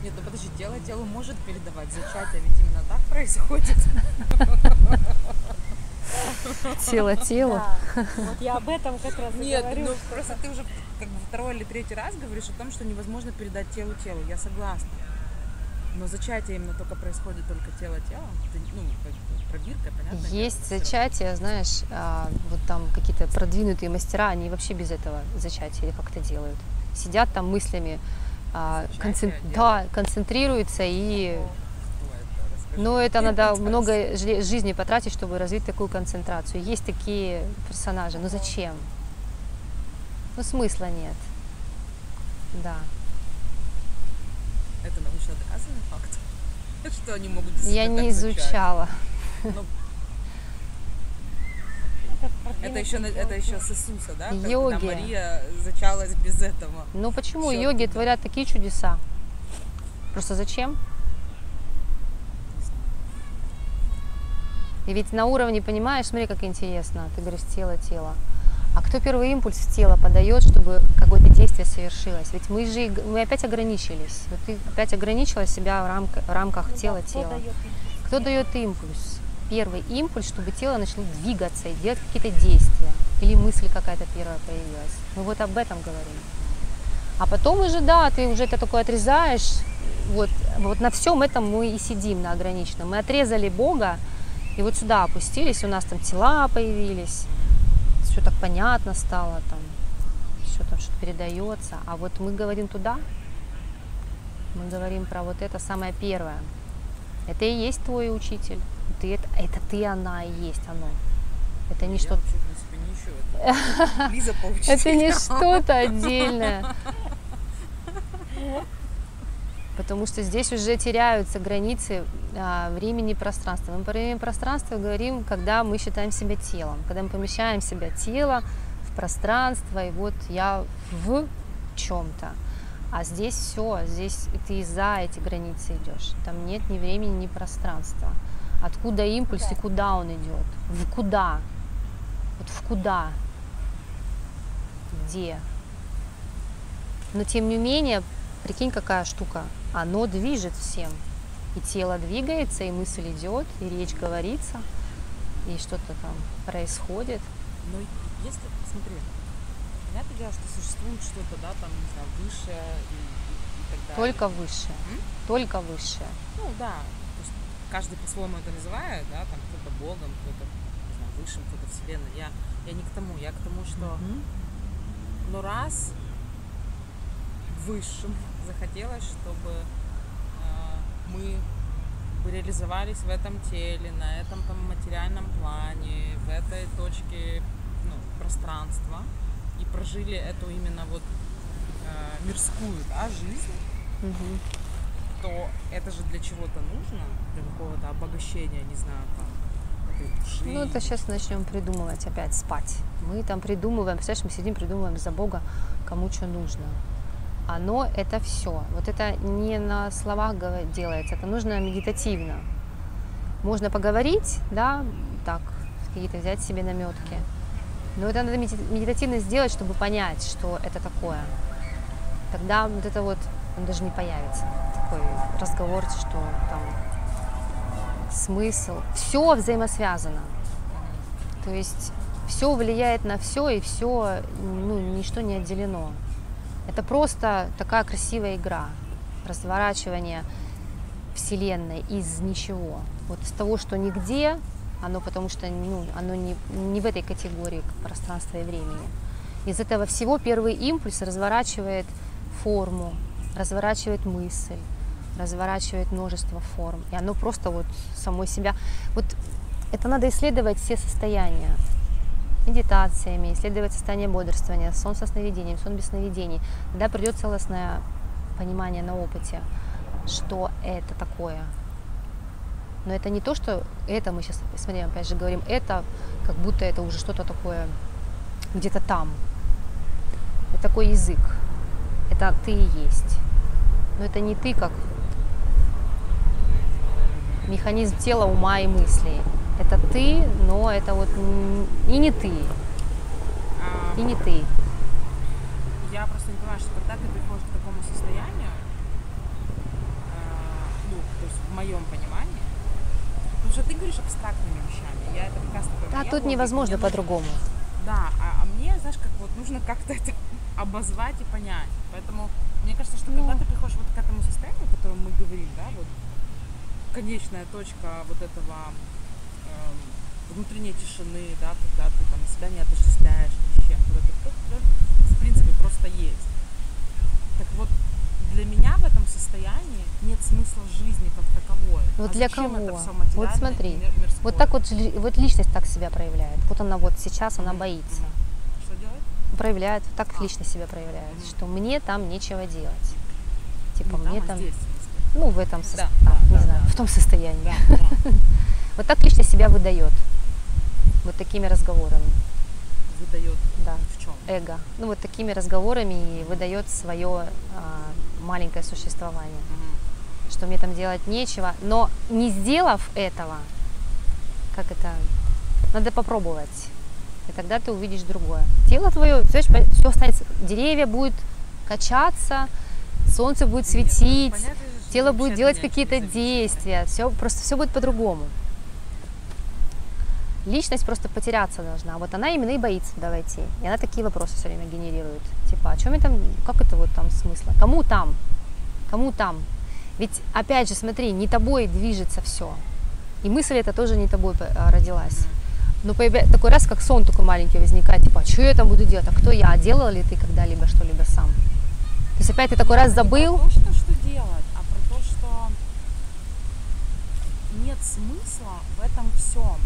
Нет, ну подожди, тело телу может передавать зачатие, ведь именно так происходит. Тело телу. Да, вот я об этом как раз и Нет, говорю. ну просто ты уже как бы второй или третий раз говоришь о том, что невозможно передать телу телу. Я согласна. Но зачатие именно только происходит только тело телом. Ну, как бы пробирка, понятно? Есть зачатие, знаешь, вот там какие-то продвинутые мастера, они вообще без этого зачатия или как-то делают. Сидят там мыслями, да, концентрируются и... Ну, это надо много жизни потратить, чтобы развить такую концентрацию. Есть такие персонажи, но зачем? Ну, смысла нет. Да. Это научно доказанный факт, что они могут Я не изучала. Ну, это еще с Иисуса, да? Йоги. Когда Мария зачалась без этого. Ну почему йоги творят такие чудеса? Просто зачем? И ведь на уровне, понимаешь, смотри, как интересно, ты говоришь тело. А кто первый импульс в тело подает, чтобы какое-то действие совершилось? Ведь мы опять ограничились. Вот ты опять ограничила себя в рамках тела. Кто дает импульс? Первый импульс, чтобы тело начало двигаться и делать какие-то действия. Или мысль какая-то первая появилась. Мы вот об этом говорим. А потом уже, да, ты уже это такое отрезаешь. Вот на всем этом мы и сидим, на ограниченном. Мы отрезали Бога, и вот сюда опустились, у нас там тела появились. Все так понятно стало, там, все там что-то передается. А вот мы говорим туда, мы говорим про вот это самое первое. Это и есть твой учитель. Это ты, она и есть оно. Это не что-то... Это не что-то отдельное. Потому что здесь уже теряются границы времени и пространства. Мы про время и пространство говорим, когда мы считаем себя телом, когда мы помещаем себя тело в пространство, и вот я в чем-то. А здесь все, здесь ты за эти границы идешь. Там нет ни времени, ни пространства. Откуда импульс и куда он идет? В куда? Вот в куда? Где? Но тем не менее, прикинь, какая штука. Оно движет всем. И тело двигается, и мысль идет, и речь говорится, и что-то там происходит. Ну, если, смотри, понятное дело, что существует что-то, да, там, не знаю, высшее и так далее. Только высшее. Только высшее. Ну, да. То есть каждый по-своему это называет, да, там, кто-то Богом, кто-то, не знаю, высшим, кто-то Вселенной. Я не к тому, я к тому, что но раз высшим захотелось, чтобы мы реализовались в этом теле, на этом там материальном плане, в этой точке пространства и прожили эту именно вот мирскую, да, жизнь, то это же для чего-то нужно, для какого-то обогащения, не знаю, там, этой души. Ну, это сейчас начнем придумывать опять, спать. Мы там придумываем, представляешь, мы сидим, придумываем за Бога, кому что нужно. Оно это все. Вот это не на словах делается, это нужно медитативно. Можно поговорить, да, так, какие-то взять себе наметки. Но это надо медитативно сделать, чтобы понять, что это такое. Тогда вот это вот, он даже не появится. Такой разговор, что там смысл. Все взаимосвязано. То есть все влияет на все, и все, ничто не отделено. Это просто такая красивая игра, разворачивание Вселенной из ничего. Вот с того, что нигде, оно потому что оно не в этой категории пространства и времени. Из этого всего первый импульс разворачивает форму, разворачивает мысль, разворачивает множество форм. И оно просто вот само себя... Вот это надо исследовать все состояния. Медитациями, исследовать состояние бодрствования, сон со сновидением, сон без сновидений. Тогда придет целостное понимание на опыте, что это такое. Но это не то, что это мы сейчас, смотри, опять же говорим, это как будто это уже что-то такое где-то там. Это такой язык. Это ты и есть. Но это не ты как механизм тела, ума и мыслей. Это ты, но это вот и не ты. И не ты. Я просто не понимаю, что когда ты приходишь к такому состоянию, моем понимании, потому что ты говоришь абстрактными вещами, я это прекрасно понимаю. А тут невозможно по-другому. Да, а мне, знаешь, как вот нужно как-то это обозвать и понять. Поэтому мне кажется, что когда ты приходишь вот к этому состоянию, о котором мы говорим, да, вот конечная точка вот этого внутренней тишины, да, когда ты там себя не отождествляешь ни с чем, когда ты в принципе просто есть. Так вот, для меня в этом состоянии нет смысла жизни как таковой. Вот А для зачем кого? это все материальное Вот смотри, и мирское? вот так вот, вот личность так себя проявляет. Вот она вот сейчас, она боится. Что делать? Проявляет, вот так личность себя проявляет, что мне там нечего делать. Типа мне там, здесь, ну в этом, Да, не да, знаю, да. в том состоянии. Да, да. Вот так личность себя выдает. Вот такими разговорами. Выдает Да. в чем? Эго. Ну вот такими разговорами и выдает свое маленькое существование. Что мне там делать нечего. Но не сделав этого, как это, надо попробовать. И тогда ты увидишь другое. Тело твое, все останется. Деревья будут качаться, солнце будет светить, тело будет делать какие-то действия. Все будет по-другому. Личность просто потеряться должна. Вот она именно и боится туда войти. И она такие вопросы все время генерирует. Типа, а что мне там, как это вот там смысла? Кому там? Кому там? Ведь, опять же, смотри, не тобой движется все. И мысль эта тоже не тобой родилась. Но такой раз, как сон такой маленький возникает, типа, а что я там буду делать? А кто я? А делал ли ты когда-либо что-либо сам? То есть опять ты такой раз забыл. Не про то, что делать, а про то, что нет смысла в этом всем.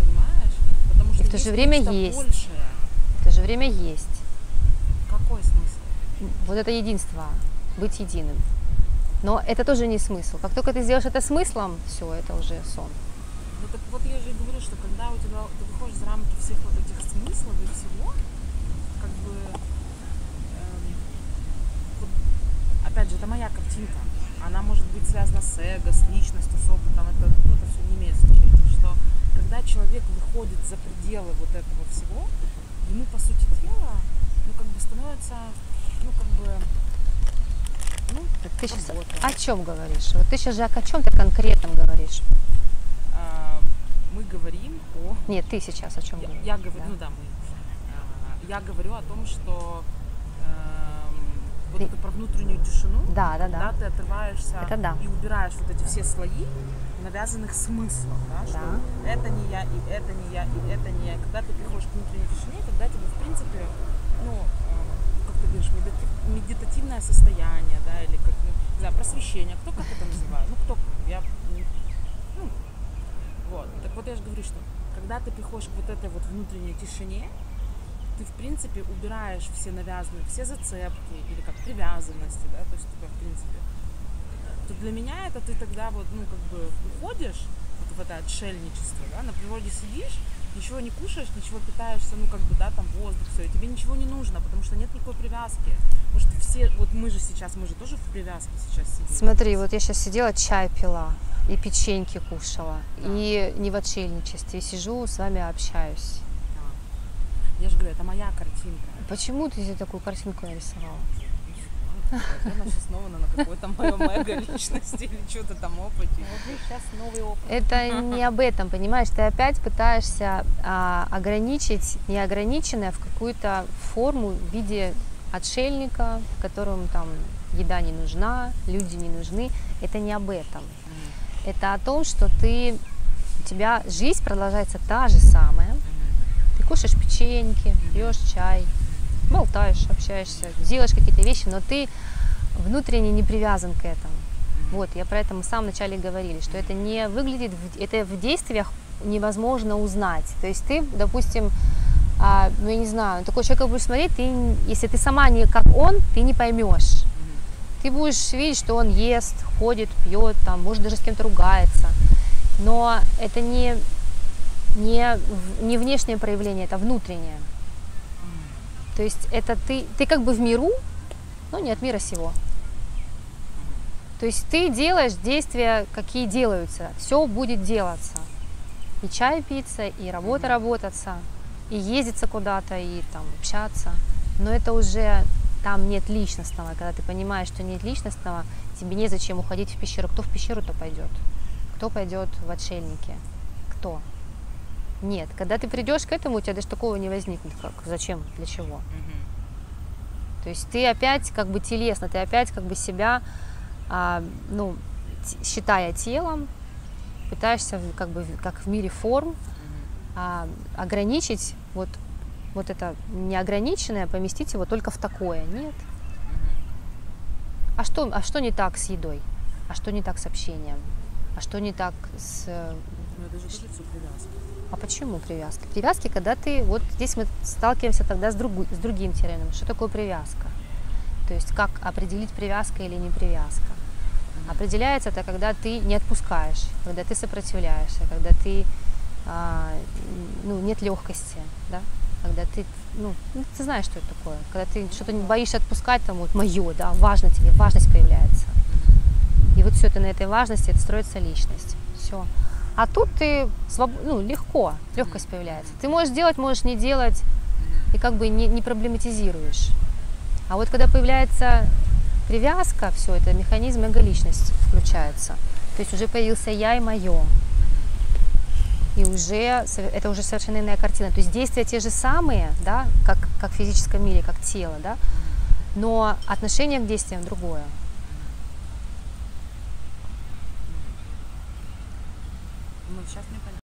Понимаешь? Потому что И в то же время нечто есть. большее. В то же время есть. Какой смысл? Вот это единство, быть единым. Но это тоже не смысл. Как только ты сделаешь это смыслом, все, это уже сон. Ну так вот я же и говорю, что когда у тебя ты выходишь за рамки всех вот этих смыслов и всего, как бы вот, опять же, это моя картинка. Она может быть связана с эго, с личностью, с опытом. Это все не имеет значения. Что когда человек выходит за пределы вот этого всего, ему, по сути дела, ну, как бы становится, ну, как бы, ну, Так ты сейчас работает. о чем говоришь? Вот ты сейчас же о чем-то конкретном говоришь. Мы говорим о... Нет, ты сейчас о чем говоришь? Я говорю, Да. ну да, я говорю о том, что вот это про внутреннюю тишину, Да. когда ты отрываешься Это да. и убираешь вот эти все слои навязанных смыслов, да, что это не я, и это не я, и это не я. И когда ты приходишь к внутренней тишине, тогда тебе, в принципе, ну, как ты говоришь, медитативное состояние, да, или как, не знаю, просвещение, кто как это называет, ну, кто, я, ну, вот. Так вот я же говорю, что когда ты приходишь к вот этой вот внутренней тишине, ты, в принципе, убираешь все навязанные, все зацепки или как привязанности, да, то есть у тебя, в принципе, то для меня это ты тогда вот, ну, как бы уходишь вот в это отшельничество, да, на природе сидишь, ничего не кушаешь, ничего питаешься, ну, как бы, да, там воздух, все, и тебе ничего не нужно, потому что нет никакой привязки. Потому что все, вот мы же тоже в привязке сейчас сидим. Смотри, вот я сейчас сидела, чай пила, и печеньки кушала, и не в отшельничестве, и сижу, с вами общаюсь. Я же говорю, это моя картинка. Почему ты себе такую картинку нарисовала? Она же основана на какой-то моем эго личности или что-то там опыте. Вот сейчас новый опыт. Это не об этом, понимаешь? Ты опять пытаешься ограничить неограниченное в какую-то форму в виде отшельника, которому там еда не нужна, люди не нужны. Это не об этом. Это о том, что у тебя жизнь продолжается та же самая. Ты кушаешь печеньки, пьешь чай, болтаешь, общаешься, делаешь какие-то вещи, но ты внутренне не привязан к этому. Вот, я про это мы в самом начале говорили, что это не выглядит, это в действиях невозможно узнать. То есть ты, допустим, ну я не знаю, такой человек будешь смотреть, если ты сама не как он, ты не поймешь. Ты будешь видеть, что он ест, ходит, пьет, там, может даже с кем-то ругается. Но это не внешнее проявление, это внутреннее. То есть это ты как бы в миру, но не от мира сего. То есть ты делаешь действия, какие делаются, все будет делаться. И чай питься, и работа работаться, и ездиться куда-то, и там общаться. Но это уже там нет личностного. Когда ты понимаешь, что нет личностного, тебе незачем уходить в пещеру. Кто в пещеру-то пойдет? Кто пойдет в отшельники? Кто? Нет. Когда ты придешь к этому, у тебя даже такого не возникнет. Как? Зачем? Для чего? То есть ты опять как бы телесно, ты опять как бы себя, ну, считая телом, пытаешься как бы как в мире форм ограничить вот это неограниченное, поместить его только в такое. Нет. А что не так с едой? А что не так с общением? А что не так с... Ну, это же тоже все привязка. А почему привязки? Привязки, когда ты... Вот здесь мы сталкиваемся тогда с другим термином. Что такое привязка? То есть как определить, привязка или не привязка? Определяется это, когда ты не отпускаешь, когда ты сопротивляешься, когда ты, ну, нет легкости, да? Когда ты, ну, ты знаешь, что это такое. Когда ты что-то не боишься отпускать, там вот мое, да, важно тебе, важность появляется. И вот все это на этой важности, это строится личность. Все. А тут ты ну, легко, легкость появляется. Ты можешь делать, можешь не делать, и как бы не проблематизируешь. А вот когда появляется привязка, все, это механизм эго-личность включается. То есть уже появился я и мое. И уже это уже совершенно иная картина. То есть действия те же самые, да, как в физическом мире, как тело, да, но отношение к действиям другое. Ну, сейчас мне понятно.